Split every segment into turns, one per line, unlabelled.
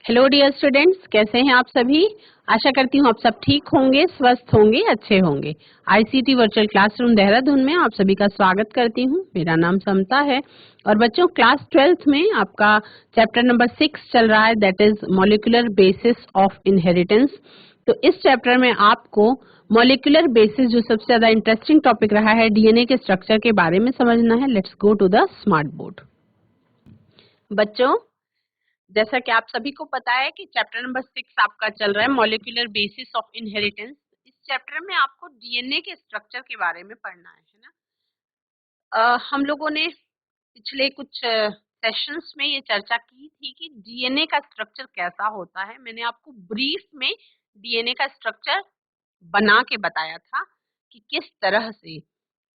Hello dear students, कैसे हैं आप सभी। आशा करती हूँ आप सब ठीक होंगे, स्वस्थ होंगे, अच्छे होंगे। आईसीटी वर्चुअल क्लासरूम देहरादून में आप सभी का स्वागत करती हूँ। मेरा नाम समता है और बच्चों क्लास 12th में आपका चैप्टर नंबर 6 चल रहा है, that is molecular basis of inheritance. तो इस चैप्टर में आपको मॉलिक्यूलर बेसिस, जो सबसे ज्यादा इंटरेस्टिंग टॉपिक रहा है, डीएनए के स्ट्रक्चर के बारे में समझना है। Let's go to the smart board. बच्चों, जैसा कि आप सभी को पता है कि चैप्टर नंबर 6 आपका चल रहा है मॉलिक्यूलर बेसिस ऑफ इनहेरिटेंस। इस चैप्टर में आपको डीएनए के स्ट्रक्चर के बारे में पढ़ना है ना। हम लोगों ने पिछले कुछ सेशंस में ये चर्चा की थी कि डीएनए का स्ट्रक्चर कैसा होता है। मैंने आपको ब्रीफ में डीएनए का स्ट्रक्चर बना के बताया था कि किस तरह से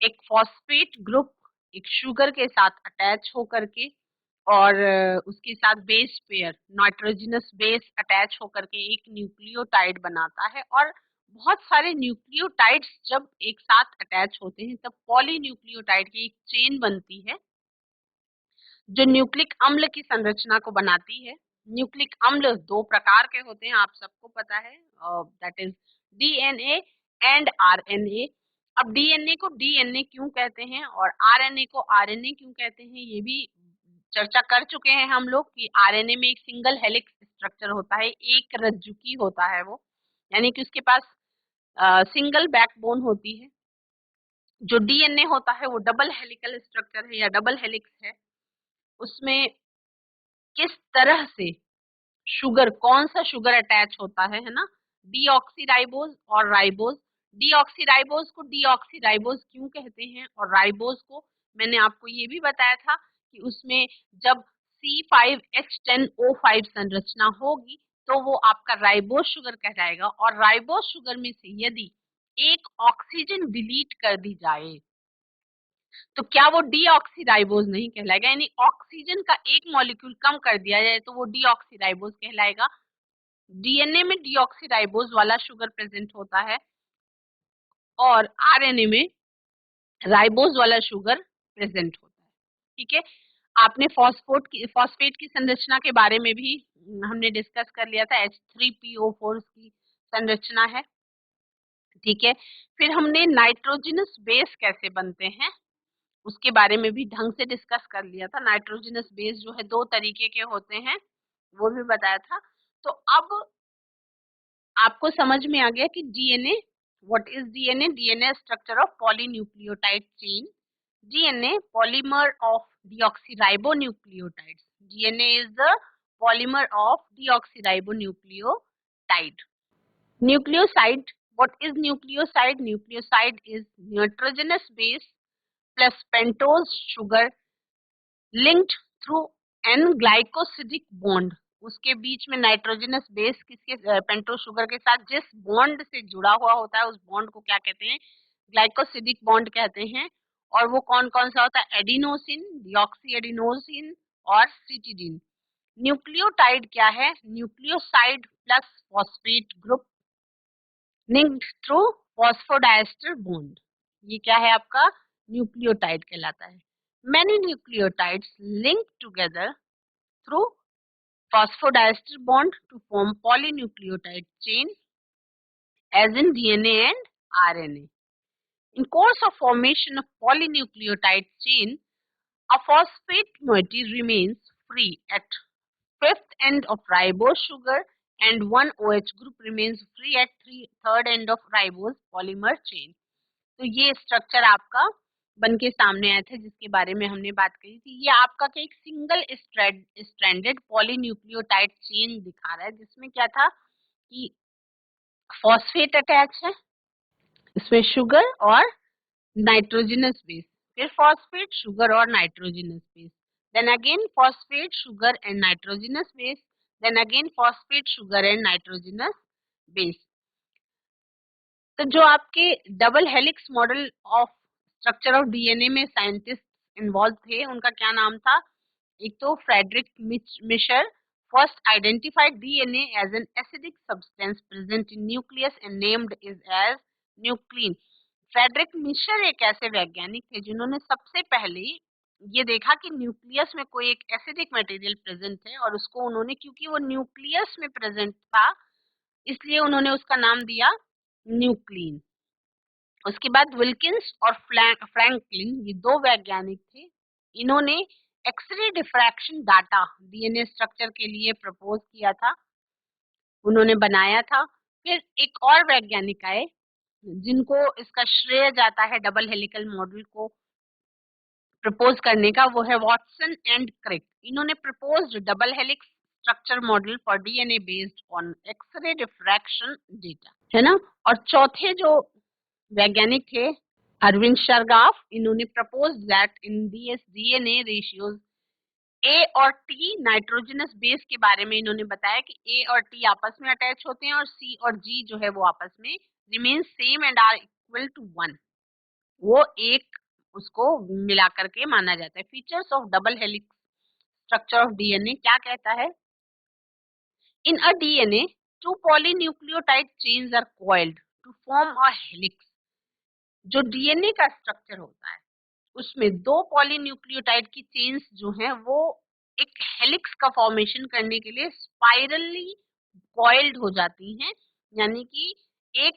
एक फॉस्फेट ग्रुप एक शुगर के साथ अटैच होकर के और उसके साथ base pair nitrogenous base attach होकर के एक न्यूक्लियोटाइड बनाता है, और बहुत सारे न्यूक्लियोटाइड्स जब एक साथ अटैच होते हैं तब पॉलीन्यूक्लियोटाइड की एक चेन बनती है जो न्यूक्लिक अम्ल की संरचना को बनाती है। न्यूक्लिक अम्ल दो प्रकार के होते हैं, आप सबको पता है, that is DNA and RNA. अब डीएनए को डीएनए क्यों कहते हैं और आरएनए को आरएनए क्यों कहते हैं, ये भी चर्चा कर चुके हैं हम लोग कि आरएनए में एक सिंगल हेलिक्स स्ट्रक्चर होता है, एक रज्जुकी होता है वो, यानी कि उसके पास सिंगल बैकबोन होती है। जो डीएनए होता है वो डबल हेलिकल स्ट्रक्चर है या डबल हेलिक्स है। उसमें किस तरह से शुगर, कौन सा शुगर अटैच होता है ना, डीऑक्सीराइबोज और राइबोज। डीऑक्सीराइबोज को डीऑक्सीराइबोज क्यों कहते हैं और राइबोज को मैंने आपको ये भी बताया था कि उसमें जब C5H10O5 संरचना होगी तो वो आपका राइबोज शुगर कहलाएगा, और राइबोज शुगर में से यदि एक ऑक्सीजन डिलीट कर दी जाए तो क्या वो डीऑक्सीराइबोज नहीं कहलाएगा, यानी ऑक्सीजन का एक मॉलिक्यूल कम कर दिया जाए तो वो डीऑक्सीराइबोज कहलाएगा। डीएनए में डीऑक्सीराइबोज वाला शुगर प्रेजेंट होता है और आरएनए में राइबोज वाला शुगर प्रेजेंट होता है। ठीक है, आपने फॉस्फेट की संरचना के बारे में भी हमने डिस्कस कर लिया था, H3PO4 की संरचना है। ठीक है, फिर हमने नाइट्रोजनस बेस कैसे बनते हैं उसके बारे में भी ढंग से डिस्कस कर लिया था। नाइट्रोजनस बेस जो है दो तरीके के होते हैं वो भी बताया था। तो अब आपको समझ में आ गया कि DNA, what is DNA. DNA structure of polynucleotide chain. DNA polymer of deoxyribonucleotides. DNA is the polymer of deoxyribonucleotide. Nucleoside, what is nucleoside. Nucleoside is nitrogenous base plus pentose sugar linked through n glycosidic bond। उसके बीच में nitrogenous base किसके, pentose sugar के साथ जिस bond से जुड़ा हुआ होता है उस बॉन्ड को क्या कहते हैं, ग्लाइकोसिडिक बॉन्ड कहते हैं। और वो कौन कौन सा होता है, एडिनोसिन, डिऑक्सी एडिनोसिन और सिटिडीन। न्यूक्लियोटाइड क्या है, nucleoside plus phosphate group linked through phosphodiester bond, ये क्या है आपका न्यूक्लियोटाइड कहलाता है। Many nucleotides link together through phosphodiester bond to form polynucleotide chain as in DNA and RNA. In course of formation of polynucleotide chain, a phosphate moiety remains free at fifth end of ribose sugar and one OH group remains free at third end of ribose polymer chain. तो ये structure आपका बन के सामने आया था जिसके बारे में हमने बात करी थी। ये आपका एक सिंगल स्ट्रैंडेड पॉलीन्यूक्लियोटाइड चेन दिखा रहा है जिसमें क्या था कि फॉस्फेट अटैच है, इसमें शुगर और नाइट्रोजनस बेस, फिर फॉस्फेट शुगर और nitrogenous base, then again phosphate sugar and nitrogenous base, then again phosphate sugar and nitrogenous base. तो जो आपके double helix model of structure of DNA में साइंटिस्ट इन्वॉल्व थे उनका क्या नाम था, एक तो Friedrich Miescher first identified DNA as an acidic substance present in nucleus and named is as nuclein. Friedrich Miescher एक ऐसे वैज्ञानिक थे जिन्होंने सबसे पहले ये देखा कि न्यूक्लियस में कोई एक एसिडिक मटेरियल प्रेजेंट है और उसको उन्होंने, क्योंकि वो न्यूक्लियस में प्रेजेंट था, इसलिए उन्होंने उसका नाम दिया न्यूक्लिन। उसके बाद विल्किंस और फ्रैंकलिन, ये दो वैज्ञानिक थे। इन्होंने X ray diffraction data DNA structure के लिए प्रपोज किया था, उन्होंने बनाया था। फिर एक और वैज्ञानिक आए जिनको इसका श्रेय जाता है डबल हेलिकल मॉडल को प्रपोज करने का, वो है वॉटसन एंड क्रिक। इन्होंने proposed double helix structure model for DNA based on X ray diffraction data, है ना। और चौथे जो वैज्ञानिक थे अरविंद शरगाफ, इन्होंने propose that in DNA ratios A और टी नाइट्रोजनस बेस के बारे में इन्होंने बताया कि ए और टी आपस में अटैच होते हैं और सी और जी जो है वो आपस में remain same and are equal to 1, वो एक उसको मिला करके माना जाता है। Features of double helix structure of DNA क्या कहता है? In a DNA two polynucleotide chains are coiled to form a helix. जो डीएनए का स्ट्रक्चर होता है उसमें दो पॉलीन्यूक्लियोटाइड की चेन्स जो हैं वो एक हेलिक्स का फॉर्मेशन करने के लिए स्पाइरली कॉइल्ड हो जाती हैं, यानी कि एक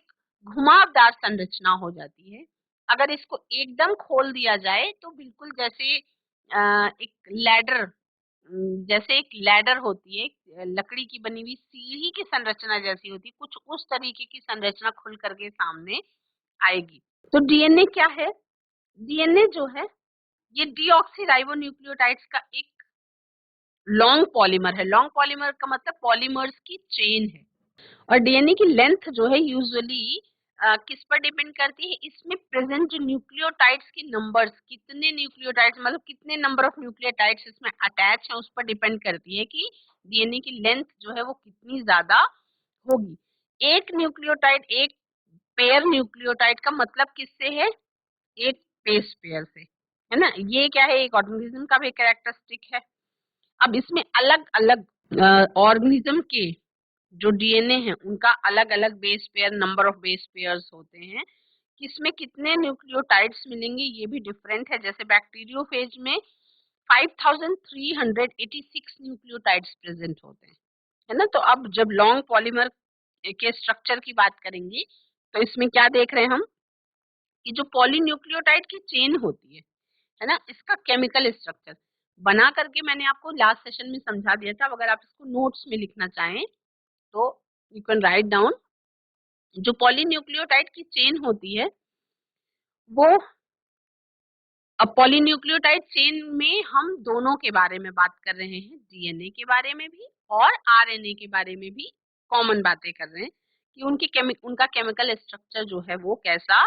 घुमावदार संरचना हो जाती है। अगर इसको एकदम खोल दिया जाए तो बिल्कुल जैसे एक लैडर, जैसे एक लैडर होती है लकड़ी की बनी हुई सीढ़ी की संरचना जैसी होती है, कुछ उस तरीके की संरचना खुल करके सामने आएगी। तो डीएनए क्या है? डीएनए जो है ये डीऑक्सीराइबोन्यूक्लियोटाइड्स का एक लॉन्ग पॉलीमर है। लॉन्ग पॉलीमर का मतलब पॉलीमर्स की चेन है। और डीएनए की लेंथ जो है यूजुअली किस पर डिपेंड करती है? इसमें प्रेजेंट जो न्यूक्लियोटाइड्स के नंबर्स, कितने न्यूक्लियोटाइड्स मतलब कितने नंबर ऑफ न्यूक्लियोटाइड्स इसमें अटैच है उस पर डिपेंड करती है कि डीएनए की लेंथ जो है वो कितनी ज्यादा होगी। एक न्यूक्लियोटाइड, एक पेयर न्यूक्लियोटाइड का मतलब किससे है? एक बेस पेयर से, है ना। ये क्या है? एक ऑर्गेनिज्म का भी कैरेक्टरिस्टिक है। अब इसमें अलग अलग ऑर्गेनिज्म के जो डीएनए हैं उनका अलग अलग base pair, number of base pairs होते हैं। किसमें कितने न्यूक्लियोटाइड्स मिलेंगे ये भी डिफरेंट है। जैसे बैक्टीरियोफेज में 5386 न्यूक्लियोटाइड्स प्रेजेंट होते हैं, है ना। तो अब जब लॉन्ग पॉलीमर के स्ट्रक्चर की बात करेंगे तो इसमें क्या देख रहे हैं हम कि जो पॉलीन्यूक्लियोटाइड की चेन होती है ना, इसका केमिकल स्ट्रक्चर बना करके मैंने आपको लास्ट सेशन में समझा दिया था। अगर आप इसको नोट्स में लिखना चाहें तो यू कैन राइट डाउन। जो पॉलीन्यूक्लियोटाइड की चेन होती है वो, अब पॉलीन्यूक्लियोटाइड चेन में हम दोनों के बारे में बात कर रहे हैं, डीएनए के बारे में भी और आरएनए के बारे में भी कॉमन बातें कर रहे हैं कि उनका केमिकल स्ट्रक्चर जो है वो कैसा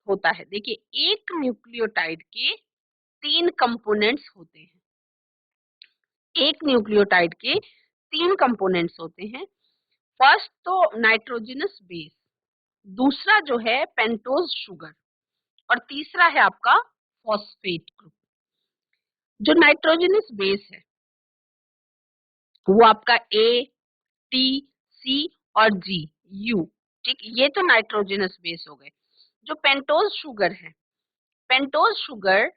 होता है। देखिए, एक न्यूक्लियोटाइड के 3 कंपोनेंट्स होते हैं। एक न्यूक्लियोटाइड के 3 कंपोनेंट्स होते हैं। फर्स्ट तो नाइट्रोजनस बेस, दूसरा जो है पेंटोज शुगर और तीसरा है आपका फॉस्फेट ग्रुप। जो नाइट्रोजनस बेस है वो आपका ए, टी, सी और जी, यू, ठीक। ये तो नाइट्रोजनस बेस हो गए। जो पेंटोज शुगर है, पेंटोज शुगर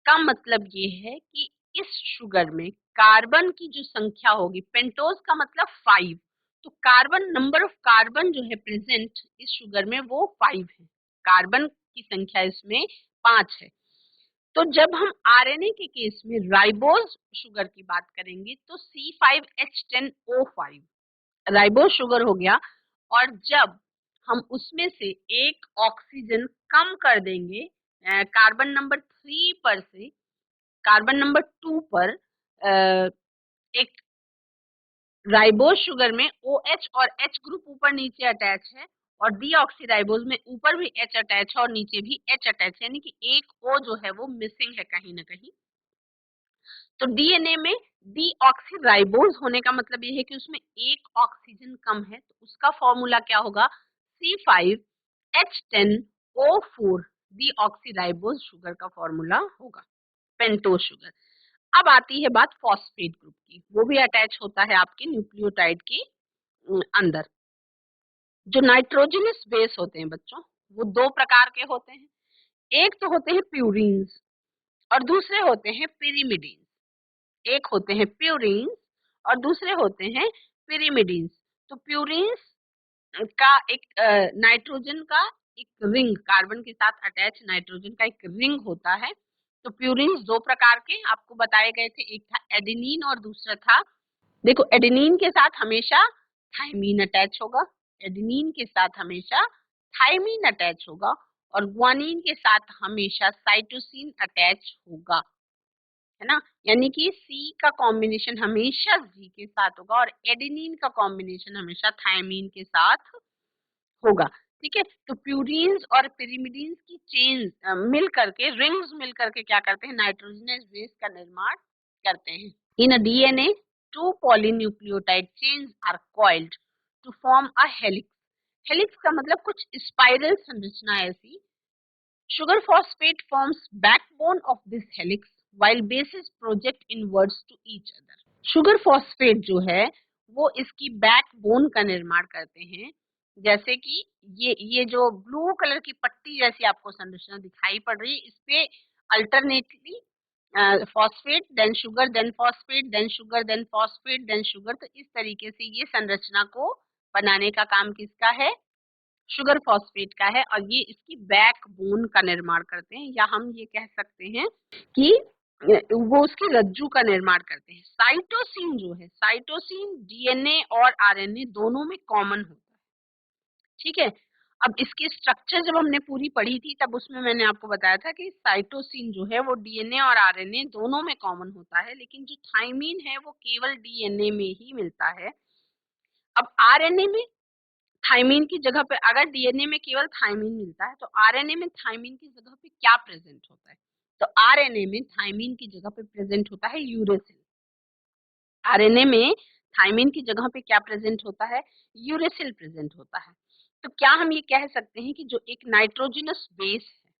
का मतलब ये है कि इस शुगर में कार्बन की जो संख्या होगी, पेंटोज का मतलब 5, तो कार्बन, नंबर ऑफ कार्बन जो है प्रेजेंट इस शुगर में वो 5 है। कार्बन की संख्या इसमें 5 है। तो जब हम आरएनए के केस में राइबोज शुगर की बात करेंगे तो C5H10O5 राइबोज शुगर हो गया। और जब हम उसमें से एक ऑक्सीजन कम कर देंगे कार्बन नंबर 3 पर से कार्बन नंबर 2 पर, एक राइबोज शुगर में OH और H ग्रुप ऊपर नीचे अटैच है और डीऑक्सीराइबोज में ऊपर भी H अटैच है और नीचे भी H अटैच है, यानी कि एक O जो है वो मिसिंग है कहीं ना कहीं। तो डीएनए में डीऑक्सीराइबोज होने का मतलब ये है कि उसमें एक ऑक्सीजन कम है, तो उसका फॉर्मूला क्या होगा? C5H10O4 डीऑक्सीराइबोज शुगर का फॉर्मूला होगा, पेंटोज शुगर। अब आती है बात फॉस्फेट ग्रुप की, वो भी अटैच होता है आपके न्यूक्लियोटाइड के अंदर। जो नाइट्रोजनस बेस होते हैं बच्चों, वो 2 प्रकार के होते हैं। एक तो होते हैं प्यूरीन्स और दूसरे होते हैं पिरिमिडीन। एक होते हैं प्यूरिन्स और दूसरे होते हैं पिरिमिडीन्स। तो प्यूरिन्स का एक नाइट्रोजन का एक रिंग, कार्बन के साथ अटैच नाइट्रोजन का एक रिंग होता है। तो प्यूरिन्स दो प्रकार के आपको बताए गए थे, एक था एडेनिन और दूसरा था, देखो एडेनिन के साथ हमेशा थाइमीन अटैच होगा, एडेनिन के साथ हमेशा थाइमीन अटैच होगा और ग्वानिन के साथ हमेशा साइटोसिन अटैच होगा, है ना। यानी कि सी का कॉम्बिनेशन हमेशा जी के साथ होगा और एडेनिन का कॉम्बिनेशन हमेशा थायमीन के साथ होगा। ठीक है, तो प्यूरीन्स और पिरिमिडीन्स की चेन्स मिल करके, रिंग्स मिल करके क्या करते हैं, नाइट्रोजनस बेस का निर्माण करते हैं। In a DNA two polynucleotide chains are coiled to form a helix. Helix का मतलब कुछ स्पाइरल संरचना ऐसी। Sugar phosphate forms backbone of this helix while bases project inwards to each other. Sugar phosphate जो है वो इसकी बैकबोन का निर्माण करते हैं। जैसे कि ये जो ब्लू कलर की पट्टी जैसी आपको संरचना दिखाई पड़ रही है, इस पे alternately phosphate then sugar then phosphate then sugar then phosphate then sugar, तो इस तरीके से ये संरचना को बनाने का काम किसका है, शुगर फॉस्फेट का है और ये इसकी बैकबोन का निर्माण करते हैं, या हम ये कह सकते हैं कि वो उसकी रज्जू का निर्माण करते हैं। साइटोसिन जो है, साइटोसिन डीएनए और आरएनए दोनों में कॉमन होता है। ठीक है, अब इसकी स्ट्रक्चर जब हमने पूरी पढ़ी थी तब उसमें मैंने आपको बताया था कि साइटोसिन जो है वो डीएनए और आरएनए दोनों में कॉमन होता है, लेकिन जो थाइमीन है वो केवल डीएनए में ही मिलता है। अब आरएनए में थाइमीन की जगह पे, अगर डीएनए में केवल थाइमीन मिलता है तो आरएनए में थाइमीन की जगह पे क्या प्रेजेंट होता है, तो आरएनए में थाइमीन की जगह पे प्रेजेंट होता है यूरेसिल। आरएनए में थाइमीन की जगह पे क्या प्रेजेंट होता है, यूरेसिल प्रेजेंट होता है। तो क्या हम ये कह सकते हैं कि जो एक नाइट्रोजनस बेस है,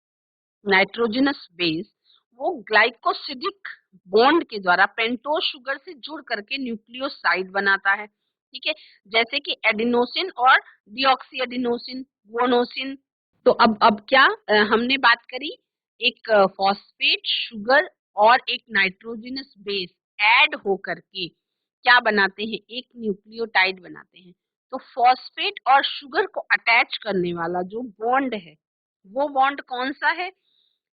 नाइट्रोजनस बेस वो ग्लाइकोसिडिक बॉन्ड के द्वारा पेंटोज शुगर से जुड़ करके न्यूक्लियोसाइड बनाता है। ठीक है, जैसे कि एडिनोसिन और डिऑक्सी एडिनोसिन, गुआनोसिन। तो अब क्या हमने बात करी, एक फॉस्फेट शुगर और एक नाइट्रोजनस बेस ऐड हो करके क्या बनाते हैं, एक न्यूक्लियोटाइड बनाते हैं। तो फॉस्फेट और शुगर को अटैच करने वाला जो बॉन्ड है वो बॉन्ड कौन सा है,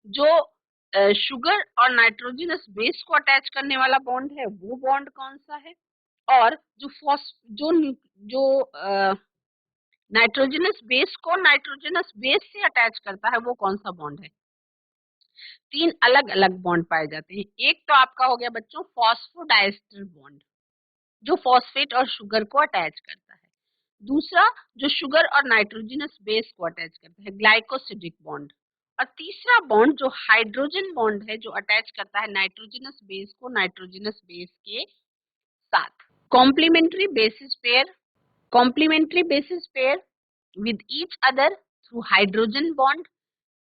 जो शुगर और नाइट्रोजनस बेस को अटैच करने वाला बॉन्ड है वो बॉन्ड कौन सा है, और जो नाइट्रोजनस बेस को नाइट्रोजनस बेस से अटैच करता है वो कौन सा बॉन्ड है। तीन अलग अलग बॉन्ड पाए जाते हैं। एक तो आपका हो गया बच्चों फॉस्फोडाइस्टर बॉन्ड, जो फॉस्फेट और शुगर को अटैच करता है। दूसरा जो शुगर और नाइट्रोजनस बेस को अटैच करता है, ग्लाइकोसिडिक बॉन्ड। और तीसरा बॉन्ड जो हाइड्रोजन बॉन्ड है, जो अटैच करता है नाइट्रोजनस बेस को नाइट्रोजनस बेस के साथ। Complementary basis pair, complementary basis pair with each other through hydrogen bond.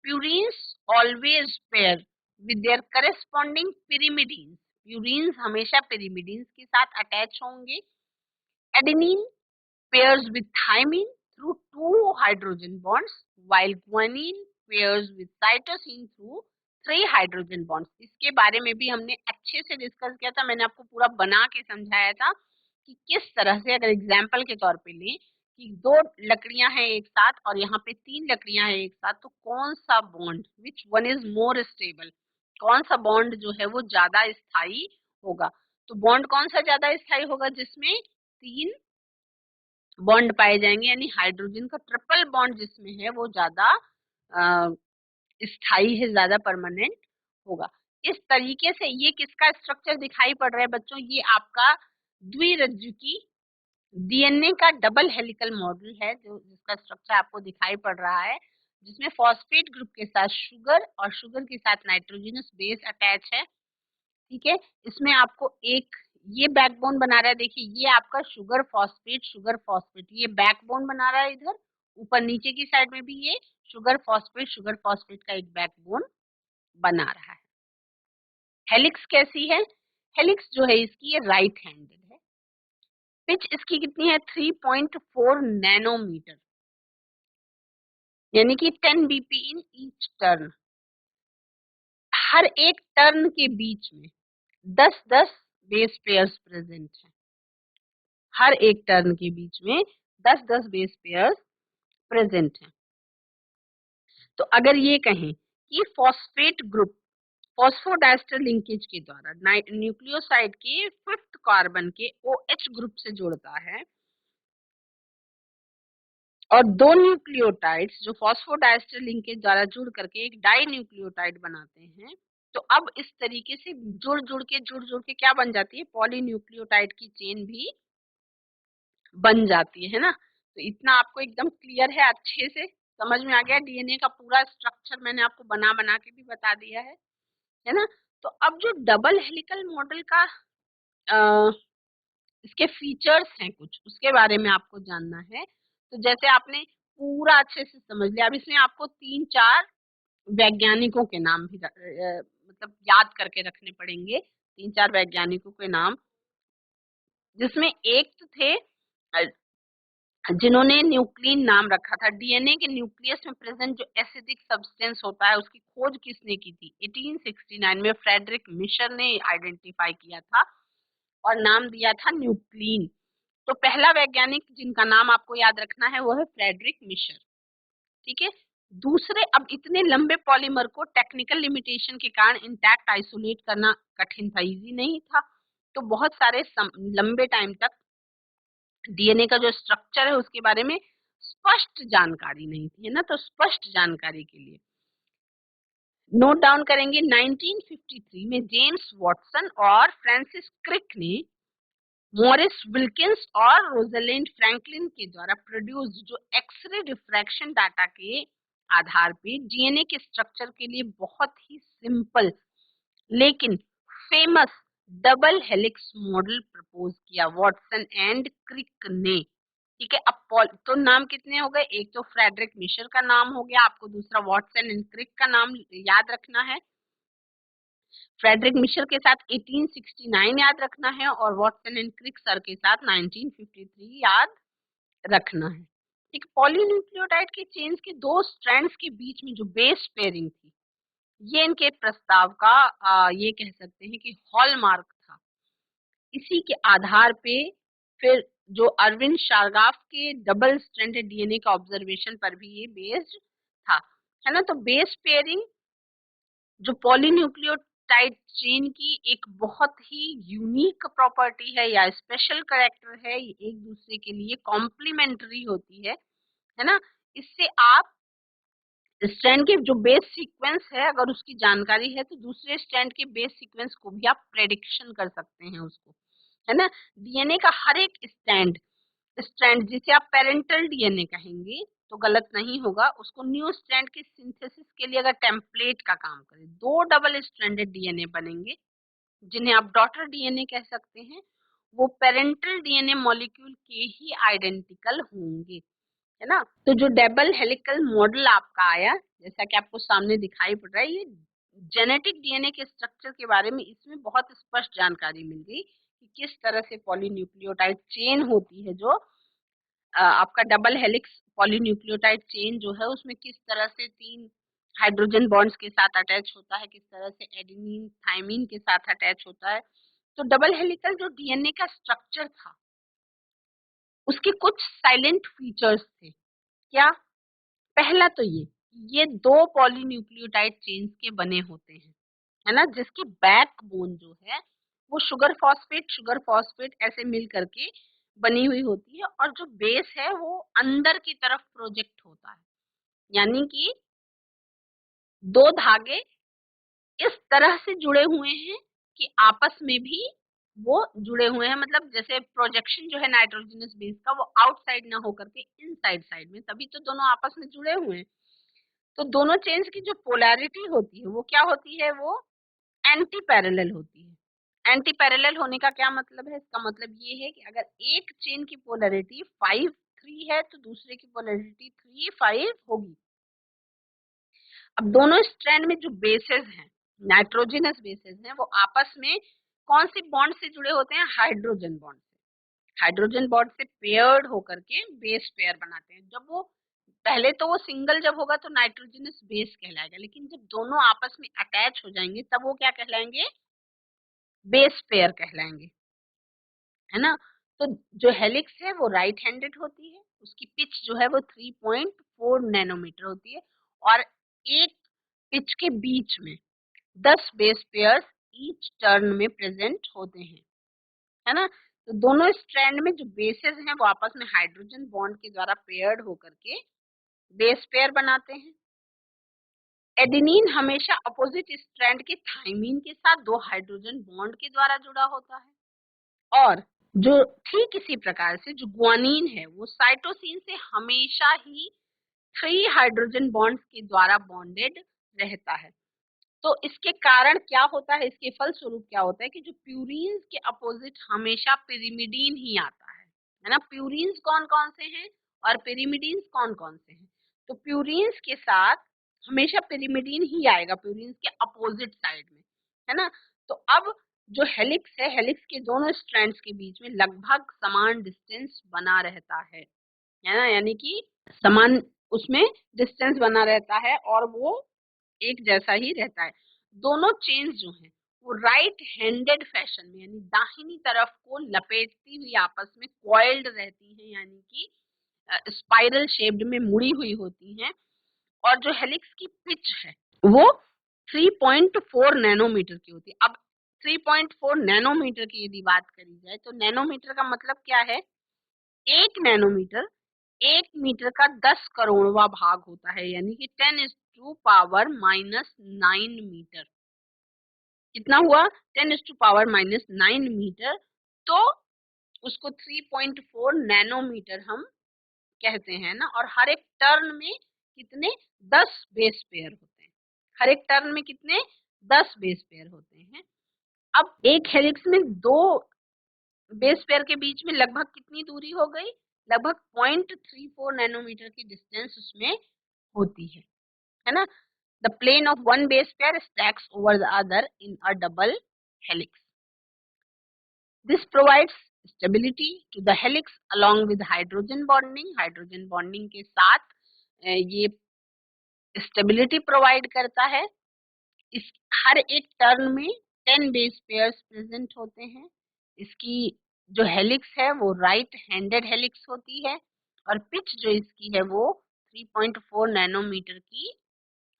Purines always pair with their corresponding pyrimidines. Purines हमेशा pyrimidines के साथ अटैच होंगे। Adenine pairs with thymine through two hydrogen bonds, while guanine pairs with cytosine through 3 hydrogen bonds. इसके बारे में भी हमने अच्छे से डिस्कस किया था, मैंने आपको पूरा बना के समझाया था कि किस तरह से, अगर एग्जाम्पल के तौर पे लें कि दो लकड़ियां हैं एक साथ और यहाँ पे तीन लकड़ियां हैं एक साथ, तो कौन सा bond, which one is more stable, कौन सा बॉन्ड जो है वो ज्यादा स्थायी होगा। तो बॉन्ड कौन सा ज्यादा स्थायी होगा, जिसमें तीन बॉन्ड पाए जाएंगे, यानी हाइड्रोजन का ट्रिपल बॉन्ड जिसमें है वो ज्यादा स्थायी है, ज्यादा परमानेंट होगा। इस तरीके से ये किसका स्ट्रक्चर दिखाई पड़ रहा है बच्चों, ये आपका द्विरज्जुकी डीएनए का डबल हेलिकल मॉडल है, जो जिसका स्ट्रक्चर आपको दिखाई पड़ रहा है, जिसमें फॉस्फेट ग्रुप के साथ शुगर और शुगर के साथ नाइट्रोजनस बेस अटैच है। ठीक है, इसमें आपको एक ये बैकबोन बना रहा है, देखिए ये आपका शुगर फॉस्फेट ये बैकबोन बना रहा है, इधर ऊपर नीचे की साइड में भी ये शुगर फॉस्फेट का एक बैकबोन बना रहा है। हेलिक्स कैसी है, हेलिक्स जो है इसकी ये राइट हैंडेड है। पिच इसकी कितनी है, 3.4 नैनोमीटर, यानी कि 10 bp इन ईच टर्न। हर एक टर्न के बीच में 10-10 बेस पेयर्स प्रेजेंट हैं। हर एक टर्न के बीच में 10-10 बेस पेयर्स प्रेजेंट हैं। तो अगर ये कहें कि फॉस्फेट ग्रुप फॉस्फोडाइस्टर लिंकेज के द्वारा न्यूक्लियोसाइड के 5th कार्बन के OH ग्रुप से जुड़ता है और दो न्यूक्लियोटाइड्स जो फॉस्फोडाइस्टर लिंकेज द्वारा जुड़ करके एक डाई न्यूक्लियोटाइड बनाते हैं, तो अब इस तरीके से जुड़ जुड़ के क्या बन जाती है, पॉलीन्यूक्लियोटाइड की चेन भी बन जाती है ना। तो इतना आपको एकदम क्लियर है, अच्छे से समझ में आ गया। डीएनए का पूरा स्ट्रक्चर मैंने आपको बना बना के भी बता दिया है ना। तो अब जो डबल हेलिकल मॉडल का इसके फीचर्स हैं कुछ, उसके बारे में आपको जानना है। तो जैसे आपने पूरा अच्छे से समझ लिया, अब इसमें आपको 3-4 वैज्ञानिकों के नाम भी मतलब याद करके रखने पड़ेंगे, 3-4 वैज्ञानिकों के नाम, जिसमें एक तो थे जिन्होंने न्यूक्लिन नाम रखा था। डीएनए के न्यूक्लियस में प्रेजेंट जो एसिडिक सब्सटेंस होता है, उसकी खोज किसने की थी? 1869 में फ्रेडरिक मिशर ने आइडेंटिफाई किया था और नाम दिया था न्यूक्लिन। तो पहला वैज्ञानिक जिनका नाम आपको याद रखना है वो है फ्रेडरिक मिशर, ठीक है। दूसरे, अब इतने लंबे पॉलीमर को टेक्निकल लिमिटेशन के कारण इंटैक्ट आइसोलेट करना कठिन था, इजी नहीं था। तो बहुत सारे लंबे टाइम तक डीएनए का जो स्ट्रक्चर है उसके बारे में स्पष्ट जानकारी नहीं थी, है ना। तो स्पष्ट जानकारी के लिए नोट डाउन करेंगे, 1953 में जेम्स वॉटसन और फ्रांसिस क्रिक ने मॉरिस विल्किंस और रोजलिंड फ्रैंकलिन के द्वारा प्रोड्यूस्ड जो एक्सरे डिफ्रैक्शन डाटा के आधार पे डीएनए के स्ट्रक्चर के लिए बहुत ही सिंपल लेकिन famous double helix model propose किया वॉटसन एंड क्रिक ने, ठीक है। अब तो नाम कितने हो गए, एक तो फ्रेडरिक मिशर का नाम हो गया, आपको दूसरा वॉटसन एंड क्रिक का नाम याद रखना है। फ्रेडरिक मिशर के साथ 1869 याद रखना है और वॉटसन एंड क्रिक सर के साथ 1953 याद रखना है। एक पॉलीन्यूक्लियोटाइड के चेन्स के दो स्ट्रैंड्स के बीच में जो बेस पेयरिंग थी, ये इनके प्रस्ताव का ये कह सकते हैं कि हॉलमार्क था। इसी के आधार पे फिर जो अरविंद शार्गाफ के डबल स्ट्रैंडेड डीएनए का ऑब्जर्वेशन पर भी ये बेस्ड था, है ना। तो बेस पेयरिंग जो पॉलीन्यूक्लियोटाइड चेन की एक बहुत ही यूनिक प्रॉपर्टी है या स्पेशल कैरेक्टर है, एक दूसरे के लिए कॉम्प्लीमेंट्री होती है ना। इससे आप स्ट्रैंड के जो बेस सीक्वेंस है अगर उसकी जानकारी है तो दूसरे स्ट्रैंड के बेस सीक्वेंस को भी आप प्रेडिक्शन कर सकते हैं उसको, है ना। डीएनए का हर एक स्ट्रैंड जिसे आप पेरेंटल डीएनए कहेंगे तो गलत नहीं होगा, उसको न्यू स्ट्रैंड के सिंथेसिस के लिए अगर टेम्पलेट का काम करे, दो डबल स्ट्रैंडेड डीएनए बनेंगे जिन्हें आप डॉटर डीएनए कह सकते हैं। वो पेरेंटल डीएनए मॉलिक्यूल के ही आइडेंटिकल होंगे, है ना। तो जो डबल हेलिकल मॉडल आपका आया, जैसा कि आपको सामने दिखाई पड़ रहा है, ये जेनेटिक डीएनए के स्ट्रक्चर के बारे में इसमें बहुत स्पष्ट जानकारी मिल गई कि किस तरह से पॉलीन्यूक्लियोटाइड चेन होती है जो आपका डबल हेलिक्स पॉलीन्यूक्लियोटाइड चेन जो है उसमें किस तरह से 3 हाइड्रोजन बॉन्ड्स के साथ अटैच होता है, किस तरह से एडेनिन थाइमिन के साथ अटैच होता है। तो डबल हेलिकल जो डीएनए का स्ट्रक्चर था उसके कुछ साइलेंट फीचर्स थे। क्या? पहला तो ये दो पॉलीन्यूक्लियोटाइड चेन्स के बने होते हैं, है ना, जिसकी बैकबोन जो है वो शुगर फॉस्फेट ऐसे मिल करके बनी हुई होती है और जो बेस है वो अंदर की तरफ प्रोजेक्ट होता है। यानी कि दो धागे इस तरह से जुड़े हुए हैं कि आपस में भी वो जुड़े हुए हैं, मतलब जैसे प्रोजेक्शन जो है नाइट्रोजनस बेस का वो आउटसाइड ना होकर के इनसाइड साइड में, तभी तो दोनों आपस में जुड़े हुए हैं। तो दोनों चेन्स की जो पोलैरिटी होती है वो क्या होती है, वो एंटी पैरेलल होती है। एंटी पैरेलल होने का क्या मतलब है? इसका मतलब ये है कि अगर एक चेन की पोलैरिटी 5-3 है तो दूसरे की पोलैरिटी 3-5 होगी। अब दोनों स्ट्रैंड में जो बेसेस हैं, नाइट्रोजनस बेसेस हैं, वो आपस में कौन सी बॉन्ड से जुड़े होते हैं? हाइड्रोजन बॉन्ड से। हाइड्रोजन बॉन्ड से पेयर्ड होकर के बेस पेयर बनाते हैं। जब वो पहले तो वो सिंगल जब होगा तो नाइट्रोजनस बेस कहलाएगा, लेकिन जब दोनों आपस में अटैच हो जाएंगे तब वो क्या कहलाएंगे? बेस पेयर कहलाएंगे, है ना। तो जो हेलिक्स है वो राइट हैंडेड होती है, उसकी पिच जो है वो 3.4 नैनोमीटर होती है, और एक पिच के बीच में 10 बेस पेयर्स ईच टर्न में प्रेजेंट होते हैं, है ना। तो दोनों स्ट्रैंड में जो बेसेस हैं वो आपस में हाइड्रोजन बॉन्ड के द्वारा पेयर्ड होकर के बेस पेयर बनाते हैं। एडेनिन हमेशा अपोजिट स्ट्रैंड के थाइमीन के साथ 2 हाइड्रोजन बॉन्ड के द्वारा जुड़ा होता है, और जो ठीक इसी प्रकार से जो गुआनिन है वो साइटोसिन से हमेशा ही 3 हाइड्रोजन बॉन्ड्स के द्वारा बॉन्डेड रहता है। तो इसके कारण क्या होता है, इसके फलस्वरूप क्या होता है कि जो प्यूरीन्स के अपोजिट हमेशा पिरिमिडीन ही आता है ना। प्यूरीन्स कौन कौन से हैं और पिरिमिडीन्स कौन कौन से हैं? तो प्यूरीन्स के साथ हमेशा पिरिमिडीन ही आएगा, प्यूरीन्स के अपोजिट साइड में, है ना। तो अब जो हेलिक्स है, हेलिक्स के दोनों स्ट्रैंड्स के बीच में लगभग समान डिस्टेंस बना रहता है ना, यानी कि समान उसमें डिस्टेंस बना रहता है और वो एक जैसा ही रहता है। दोनों चेन्स जो हैं वो राइट हैंडेड फैशन में, यानी दाहिनी तरफ को लपेटती हुई आपस में कॉइल्ड रहती हैं, यानी कि स्पाइरल शेप्ड में मुड़ी हुई होती हैं। और जो हेलिक्स की पिच है वो 3.4 नैनोमीटर की होती है। अब 3.4 नैनोमीटर की यदि बात करी जाए तो नैनोमीटर का मतलब क्या है? 1 नैनोमीटर 1 मीटर का 10 करोड़वा भाग होता है, यानी कि 10⁻⁻9 मीटर। कितना हुआ? 10⁻⁻9 मीटर। तो उसको 3.4 नैनोमीटर हम कहते हैं ना। और हर एक टर्न में कितने? 10 बेस पेयर होते हैं। हर एक टर्न में कितने? 10 बेस पेयर होते हैं। अब एक हेलिक्स में 2 बेस पेयर के बीच में लगभग कितनी दूरी हो गई? लगभग 0.34 नैनोमीटर की डिस्टेंस उसमें होती है ना। The plane of one base pair stacks over the other in a double helix. This provides stability to the helix along with hydrogen bonding. Hydrogen bonding के साथ ये स्टेबिलिटी प्रोवाइड करता है। इस हर एक टर्न में 10 बेस पेयर्स प्रेजेंट होते हैं। इसकी जो हेलिक्स है वो राइट हैंडेड हेलिक्स होती है, और पिच जो इसकी है वो 3.4 नैनोमीटर की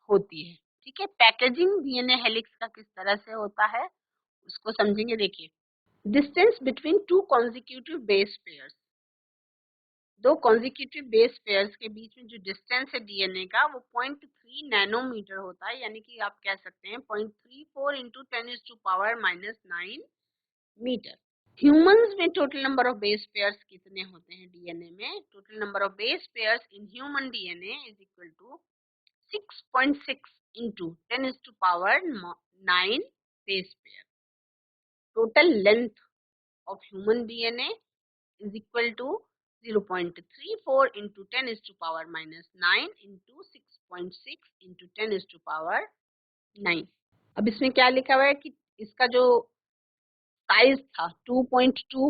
होती है। ठीक है, पैकेजिंग डीएनए हेलिक्स का किस तरह से होता है उसको समझेंगे। देखिए, distance between two consecutive base pairs, 2 consecutive base pairs के बीच में जो डिस्टेंस है डीएनए का वो 0.3 नैनोमीटर होता है, यानी कि आप कह सकते हैं 0.34 इंटू 10⁻⁻9 मीटर। ह्यूमंस में total number of base pairs कितने होते हैं डीएनए में? Total number of base pairs in human DNA is equal to 6.6 into 10⁻9 base pair. Total length of human DNA is equal to 0.34 into 10 is to power minus 9 into 6.6 into 10 is to power 9। अब इसमें क्या लिखा हुआ है कि इसका जो size था 2.2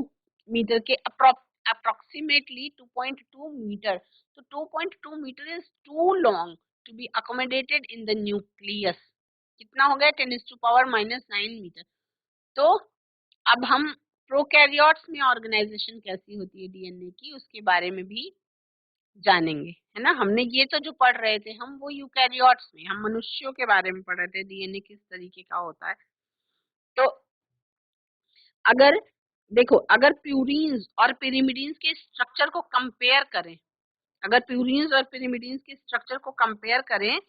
मीटर के अप्रोक्सीमेटली 2.2 मीटर। तो 2.2 metre is too long to be accommodated in the nucleus. कितना हो गया? 10 is to power minus 9 metre. तो अब हम प्रोकैरियोट्स में ऑर्गेनाइजेशन कैसी होती है डीएनए की उसके बारे में भी जानेंगे, है ना। हमने ये तो जो पढ़ रहे थे हम वो यूकैरियोट्स में, हम मनुष्यों के बारे में पढ़ रहे थे डीएनए किस तरीके का होता है। तो अगर देखो, अगर प्यूरीन्स और पिरिमिडीन्स के स्ट्रक्चर को कंपेयर करें, अगर प्यूरीन्स और पिरिमिडीन्स के स्ट्रक्चर को कंपेयर करें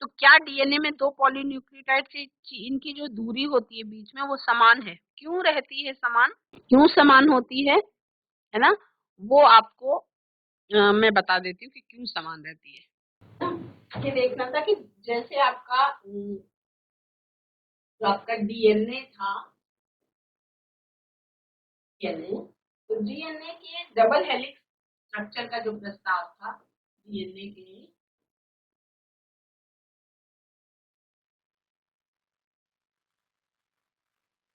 तो क्या डीएनए में 2 पॉलीन्यूक्लियोटाइड से इनकी जो दूरी होती है बीच में वो समान है? क्यों रहती है समान? क्यों समान होती है ना। वो आपको मैं बता देती हूँ कि क्यों समान रहती है। ये देखना था कि जैसे आपका जो आपका डीएनए था, डीएनए, तो डीएनए के डबल हेलिक्स स्ट्रक्चर का जो प्रस्ताव था डीएनए के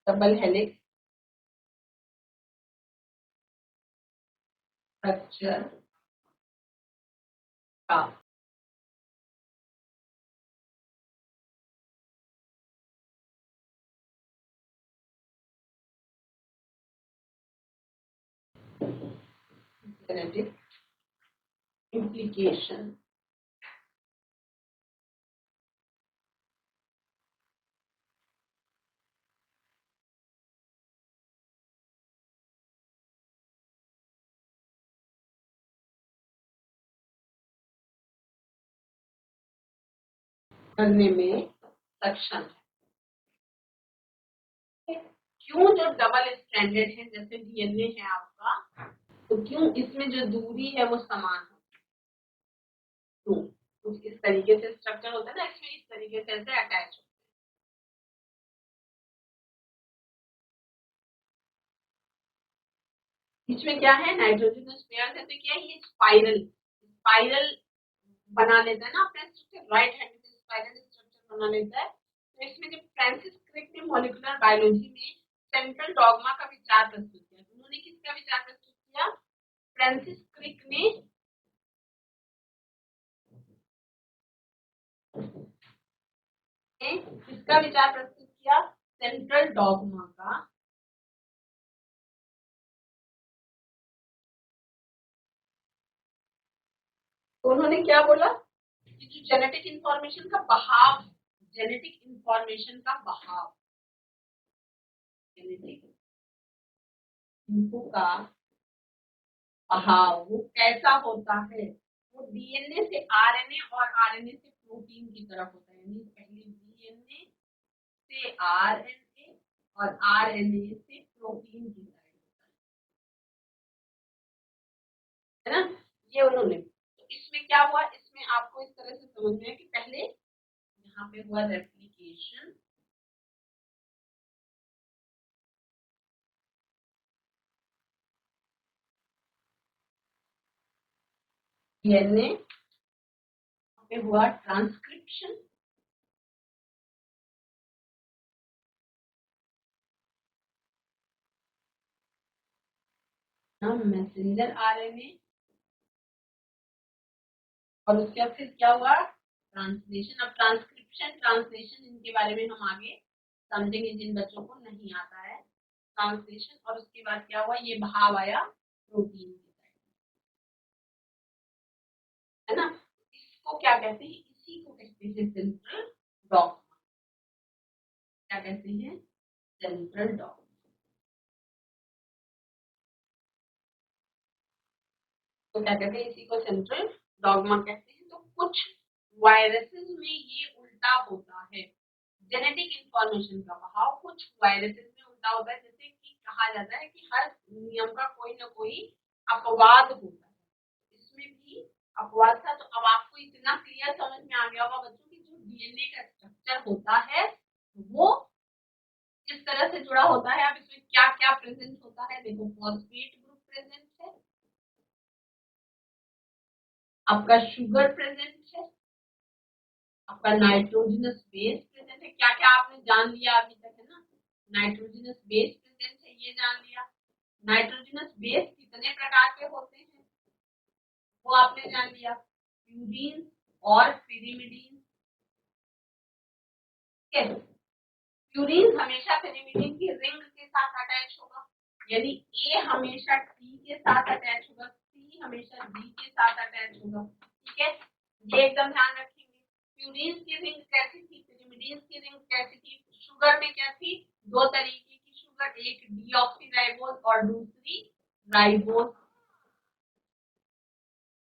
डबल हेलिक्स स्ट्रक्चर का जेनेटिक implication करने में सक्षम है। क्यों जो डबल स्ट्रैंडेड है जैसे डीएनए है आपका, तो क्यों इसमें जो दूरी है वो समान है? क्यों? कुछ इस तरीके से स्ट्रक्चर होता है ना, इसमें इस तरीके से ऐसे अटैच बीच में क्या है, नाइट्रोजनस पेयर है, तो क्या है ये स्पाइरल स्पाइरल बना लेता है ना अपने स्ट्रक्चर, राइट हैंड से स्पाइरल स्ट्रक्चर बना लेता है। तो इसमें जब फ्रांसिस क्रिक ने मॉलिक्यूलर बायोलॉजी में सेंट्रल डॉगमा का विचार प्रस्तुत किया, तो उन्होंने किसका विचार प्रस्तुत किया? फ्रांसिस क्रिक ने किसका विचार प्रस्तुत किया? सेंट्रल डॉगमा का। तो उन्होंने क्या बोला कि जो जेनेटिक इंफॉर्मेशन का बहाव, जेनेटिक इंफॉर्मेशन का बहाव, जेनेटिक इनको का बहाव वो कैसा होता है, वो डीएनए से आरएनए और आरएनए से प्रोटीन की तरफ होता है। यानी पहले डीएनए से आरएनए और आरएनए से प्रोटीन की तरफ है ना, ये उन्होंने। तो इसमें क्या हुआ, इसमें आपको इस तरह से समझ में है कि पहले यहाँ पे हुआ रेप्लिकेशन, डीएनए पे हुआ ट्रांसक्रिप्शन, मैसेंजर आरएनए, और उसके बाद फिर क्या हुआ, ट्रांसलेशन। अब ट्रांसक्रिप्शन ट्रांसलेशन इनके बारे में हम आगे समझेंगे जिन बच्चों को नहीं आता है ट्रांसलेशन। और उसके बाद क्या हुआ, ये बहाव आया प्रोटीन की साइड, है ना। इसको क्या कहते हैं, इसी को कहते हैं सेंट्रल डॉगमा। क्या कहते हैं? Central dogma. तो क्या कहते हैं, इसी को सेंट्रल डॉगमा कहते हैं। तो कुछ वायरसेस में ये उल्टा होता है, जेनेटिक इंफॉर्मेशन का बहाव कुछ वायरसेस में उल्टा होता है। जैसे कि कहा जाता है कि हर नियम का कोई ना कोई अपवाद होता है, इसमें भी अपवाद था। तो अब आपको इतना क्लियर समझ में आ गया होगा बच्चों की जो डीएनए का स्ट्रक्चर होता है वो किस तरह से जुड़ा होता है। अब इसमें क्या क्या प्रेजेंट होता है, देखो फॉस्फेट ग्रुप प्रेजेंट है, आपका शुगर प्रेजेंट है, आपका नाइट्रोजनस बेस प्रेजेंट है। क्या क्या आपने जान लिया अभी तक, है ना। नाइट्रोजनस बेस प्रेजेंट है, ये जान लिया। नाइट्रोजनस बेस कितने प्रकार के होते हैं वो आपने जान लिया, प्यूरीन और पिरिमिडीन। प्यूरीन हमेशा पिरिमिडीन की रिंग के साथ अटैच होगा, यानी ए हमेशा टी के साथ अटैच होगा, सी हमेशा डी के साथ अटैच होगा। ठीक है, ये एकदम ध्यान रखेंगे। प्यूरीन की रिंग कैसी थी, पिरिमिडीन की रिंग कैसी थी। शुगर में क्या थी, दो तरीके की शुगर, एक डीऑक्सीराइबोज और दूसरी राइबोज।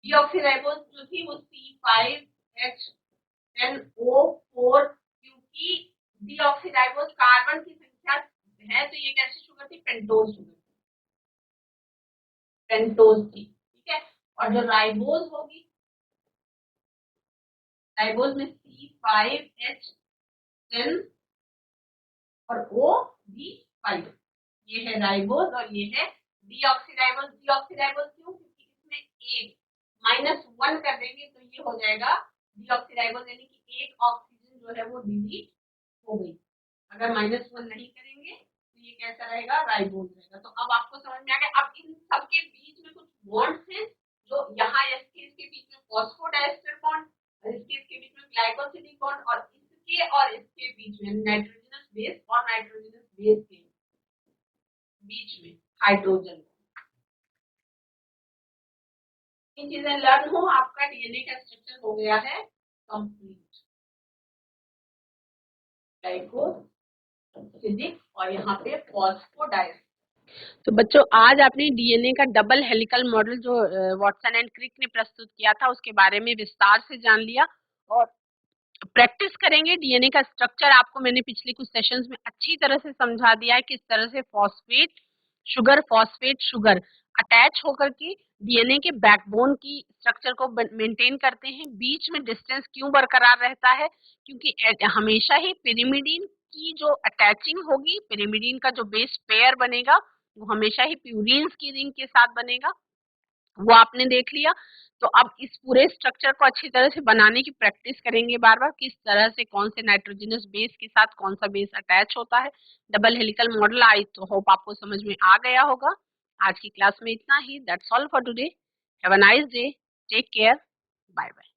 डीऑक्सीराइबोज जो थी वो C5H10O4, क्योंकि डीऑक्सीराइबोज कार्बन की संख्या है तो ये कैसी शुगर थी, पेंटोज शुगर, पेंटोज थी। ठीक है, और जो राइबोज होगी, राइबोज में C5H10 और O भी5, ये है राइबोज और ये है डीऑक्सीराइबोज। डीऑक्सीराइबोज क्यों, क्योंकि इसमें एक -1 कर देंगे तो ये हो जाएगा डीऑक्सीराइबोज, यानी कि एक ऑक्सीजन जो है वो डिलीट हो गई। अगर -1 नहीं करेंगे तो ये कैसा रहेगा, राइबोज रहेगा। तो अब आपको समझ में आ गया। अब इन सबके बीच में कुछ बॉन्ड्स हैं जो यहाँ इसके इसके बीच में फॉस्फोडाइस्टर बॉन्ड और इसके बीच में ग्लाइकोसिडिक बॉन्ड और इसके बीच में नाइट्रोजनस बेस और नाइट्रोजनस बेस के बीच में हाइड्रोजन। ये चीजें लर्न हो, आपका डीएनए का स्ट्रक्चर हो गया है कंप्लीट। ग्लाइकोसिडिक और यहाँ पे फॉस्फोडाइस्टर। तो बच्चों आज आपने डीएनए का डबल हेलिकल मॉडल जो वाटसन एंड क्रिक ने प्रस्तुत किया था उसके बारे में विस्तार से जान लिया और प्रैक्टिस करेंगे। डीएनए का स्ट्रक्चर आपको मैंने पिछले कुछ सेशंस में अच्छी तरह से समझा दिया है किस तरह से फॉस्फेट शुगर अटैच होकर के डीएनए के बैकबोन की स्ट्रक्चर को मेंटेन करते हैं। बीच में डिस्टेंस क्यों बरकरार रहता है, क्योंकि हमेशा ही पिरिमिडीन की जो अटैचिंग होगी, पिरिमिडीन का जो बेस पेयर बनेगा वो हमेशा ही प्यूरीन्स की रिंग के साथ बनेगा, वो आपने देख लिया। तो अब इस पूरे स्ट्रक्चर को अच्छी तरह से बनाने की प्रैक्टिस करेंगे बार बार, किस तरह से कौन से नाइट्रोजनस बेस के साथ कौन सा बेस अटैच होता है। डबल हेलिकल मॉडल आई तो होप आपको समझ में आ गया होगा। आज की क्लास में इतना ही। That's all for today. Have a nice day. Take care. Bye bye.